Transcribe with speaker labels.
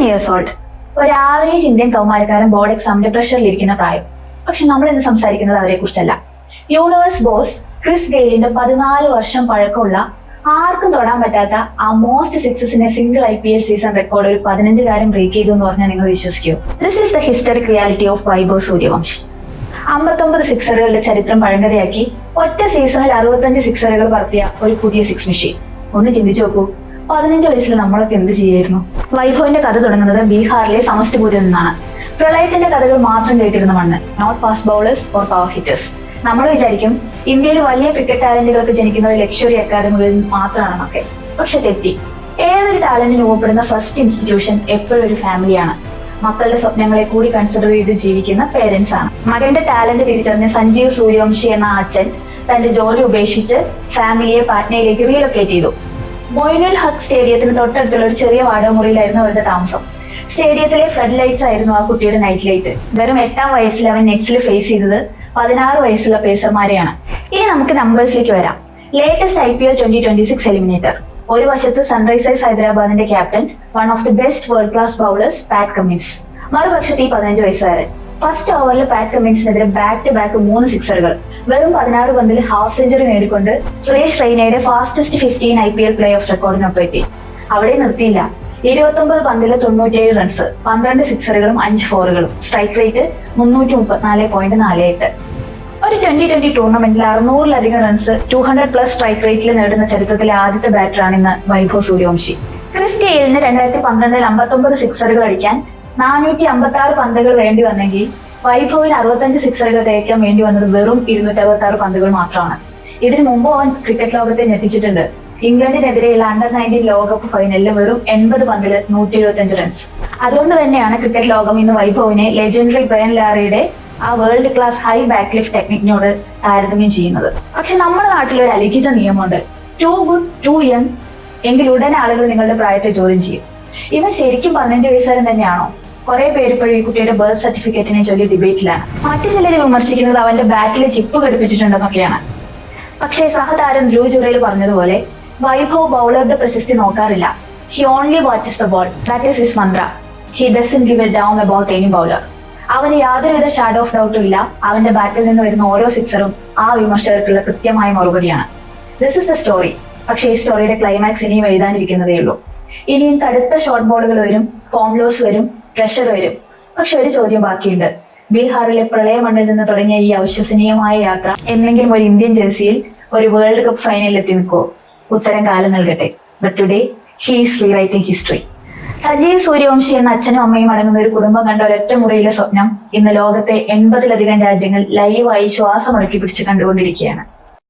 Speaker 1: years old. ഒരു average Indian കൗമാരക്കാരൻ board എക്സാമിന്റെ പ്രഷറിലിരിക്കുന്ന പ്രായം. പക്ഷെ നമ്മൾ ഇന്ന് സംസാരിക്കുന്നത് അവരെ കുറിച്ചല്ല. യൂണിവേഴ്സ് ബോസ് ക്രിസ് ഗെയിലിന്റെ 14 വർഷം പഴക്കമുള്ള ആർക്കും തൊടാൻ പറ്റാത്ത ആ മോസ്റ്റ് സിക്സസിന്റെ സിംഗിൾ IPL സീസൺ റെക്കോർഡ് ഒരു 15-കാരൻ ബ്രേക്ക് ചെയ്തു എന്ന് പറഞ്ഞാൽ നിങ്ങൾ വിശ്വസിക്കുമോ? This is the historic reality of Vaibhav Suryavanshi. 59 സിക്സറുകളുടെ ചരിത്രം പഴങ്കഥയാക്കി ഒറ്റ സീസണിൽ 65 സിക്സറുകൾ പറത്തിയ ഒരു പുതിയ സിക്സ് മെഷീൻ. ഒന്ന് ചിന്തിച്ചു നോക്കൂ, 15 വയസ്സിൽ നമ്മളൊക്കെ എന്ത് ചെയ്യായിരുന്നു? വൈഭവിന്റെ കഥ തുടങ്ങുന്നത് ബീഹാറിലെ സമസ്തിപൂരിൽ നിന്നാണ്. പ്രളയത്തിന്റെ കഥകൾ മാത്രം കേട്ടിരുന്ന മണ്ണ്. Not fast bowlers or power hitters. നമ്മൾ വിചാരിക്കും ഇന്ത്യയിൽ വലിയ ക്രിക്കറ്റ് ടാലന്റുകൾക്ക് ജനിക്കുന്നത് ലക്ഷറി അക്കാദമികളിൽ മാത്രമാണെന്നൊക്കെ. പക്ഷെ തെറ്റി. ഏതൊരു ടാലന്റിന് രൂപപ്പെടുന്ന ഫസ്റ്റ് ഇൻസ്റ്റിറ്റ്യൂഷൻ എപ്പോഴും ഒരു ഫാമിലിയാണ്. മക്കളുടെ സ്വപ്നങ്ങളെ കൂടി കൺസിഡർ ചെയ്ത് ജീവിക്കുന്ന പേരൻസ് ആണ്. മകന്റെ ടാലന്റ് തിരിച്ചറിഞ്ഞ സഞ്ജീവ് സൂര്യവംശി എന്ന അച്ഛൻ തന്റെ ജോലി ഉപേക്ഷിച്ച് ഫാമിലിയെ പാറ്റ്നയിലേക്ക് റീലൊക്കേറ്റ് ചെയ്തു. മൊയിനുൽ ഹക്ക് സ്റ്റേഡിയത്തിന് തൊട്ടടുത്തുള്ള ഒരു ചെറിയ വാടക മുറിയിലായിരുന്നു അവരുടെ താമസം. സ്റ്റേഡിയത്തിലെ ഫ്ലഡ് ലൈറ്റ്സ് ആയിരുന്നു ആ കുട്ടിയുടെ നൈറ്റ് ലൈറ്റ്. വെറും 8-ാം വയസ്സിൽ അവൻ നെക്സ്റ്റിൽ ഫേസ് ചെയ്തത് 16 വയസ്സുള്ള പേസർമാരെയാണ്. ഇനി നമുക്ക് നമ്പേഴ്സിലേക്ക് വരാം. Latest IPL 2026 eliminator. ഒരു വശത്ത് സൺറൈസേഴ്സ് ഹൈദരാബാദിന്റെ captain, one of the best world class bowlers Pat Cummins. മറുപക്ഷത്ത് ഈ 15 വയസ്സുകാരൻ. ഫസ്റ്റ് ഓവറിൽ പാറ്റ് കമ്മിൻസിനെതിരെ ബാക്ക് ടു ബാക്ക് 3 സിക്സറുകൾ. വെറും 16 പന്തിൽ ഹാഫ് സെഞ്ചുറി നേടിക്കൊണ്ട് സുരേഷ് റെയ്നയുടെ ഫാസ്റ്റസ്റ്റ് 15 IPL പ്ലേ ഓഫ് റെക്കോർഡിനൊപ്പം എത്തി. അവിടെ നിർത്തിയില്ല. 29 പന്തിൽ 97 റൺസ്, 12 സിക്സറുകളും 5 ഫോറുകളും. Strike rate 334.48. ഒരു 2020 ടൂർണമെന്റിൽ 600-ലധികം റൺസ് 200+ സ്ട്രൈക്ക് റേറ്റിൽ നേടുന്ന ചരിത്രത്തിലെ ആദ്യത്തെ ബാറ്ററാണ് ഇന്ന് വൈഭവ് സൂര്യവംശി. ക്രിസ് ഗെയിലിന് 2012-ൽ 59 സിക്സറുകൾ അടിക്കാൻ 456 പന്തുകൾ വേണ്ടി വന്നെങ്കിൽ വൈഭവിന് 65 സിക്സറുകൾ തേക്കാൻ വേണ്ടി വന്നത് വെറും 266 പന്തുകൾ മാത്രമാണ്. ഇതിനു മുമ്പ് അവൻ ക്രിക്കറ്റ് ലോകത്തെ ഞെട്ടിച്ചിട്ടുണ്ട്. ഇംഗ്ലണ്ടിനെതിരെയുള്ള അണ്ടർ-19 ലോകകപ്പ് ഫൈനലിൽ വെറും 80 പന്തിൽ 175 റൺസ്. അതുകൊണ്ട് തന്നെയാണ് ക്രിക്കറ്റ് ലോകം ഇന്ന് വൈഭവിനെ ലെജൻഡറി ബ്രയൻ ലാറിയുടെ ആ world class high back lift ടെക്നിക്കിനോട് താരതമ്യം ചെയ്യുന്നത്. പക്ഷെ നമ്മുടെ നാട്ടിൽ ഒരു അലിഖിത നിയമമുണ്ട്. ടു ഗുഡ് ടു യങ് എങ്കിൽ ഉടനെ ആളുകൾ നിങ്ങളുടെ പ്രായത്തെ ചോദ്യം ചെയ്യും. ഇവൻ ശരിക്കും 15 വയസ്സുകാരൻ തന്നെയാണോ? കുറെ പേര് ഇപ്പോഴും ഈ കുട്ടിയുടെ ബർത്ത് സർട്ടിഫിക്കറ്റിനെ ചൊല്ലി ഡിബേറ്റിലാണ്. മറ്റു ചിലർ വിമർശിക്കുന്നത് അവന്റെ ബാറ്റിൽ ചിപ്പ് ഘടിപ്പിച്ചിട്ടുണ്ടെന്നൊക്കെയാണ്. പക്ഷേ സഹതാരം ധ്രുവ് ജുറേൽ പറഞ്ഞതുപോലെ വൈഭവ് ബൗളറുടെ പ്രശസ്തി നോക്കാറില്ല. He only watches the ball. That is his Mantra. He doesn't give A down about any bowler. അവന് യാതൊരുവിധ ഷാഡോ ഓഫ് ഡൗട്ടും ഇല്ല. അവന്റെ ബാറ്റിൽ നിന്ന് വരുന്ന ഓരോ സിക്സറും ആ വിമർശകർക്കുള്ള കൃത്യമായ മറുപടിയാണ്. This is the story. പക്ഷേ ഈ സ്റ്റോറിയുടെ ക്ലൈമാക്സ് ഇനിയും എഴുതാനിരിക്കുന്നതേ ഉള്ളൂ. ഇനിയും കടുത്ത ഷോർട്ട് ബോളുകൾ വരും, ഫോം ലോസ് വരും, പ്രഷർ വരും. പക്ഷെ ഒരു ചോദ്യം ബാക്കിയുണ്ട്. ബീഹാറിലെ പ്രളയമണ്ണിൽ നിന്ന് തുടങ്ങിയ ഈ അവിശ്വസനീയമായ യാത്ര എന്നെങ്കിലും ഒരു ഇന്ത്യൻ ജേഴ്സിയിൽ ഒരു വേൾഡ് കപ്പ് ഫൈനലിൽ എത്തി നിൽക്കുമോ? ഉത്തരം കാലം നൽകട്ടെ. But today he is rewriting history. Sanjiv Suryavanshi എന്ന അച്ഛനും അമ്മയും അടങ്ങുന്ന ഒരു കുടുംബം കണ്ട ഒരൊറ്റ മുറിയിലെ സ്വപ്നം ഇന്ന് ലോകത്തെ 80-ലധികം രാജ്യങ്ങൾ ലൈവായി ശ്വാസമടക്കി പിടിച്ച് കണ്ടുകൊണ്ടിരിക്കുകയാണ്.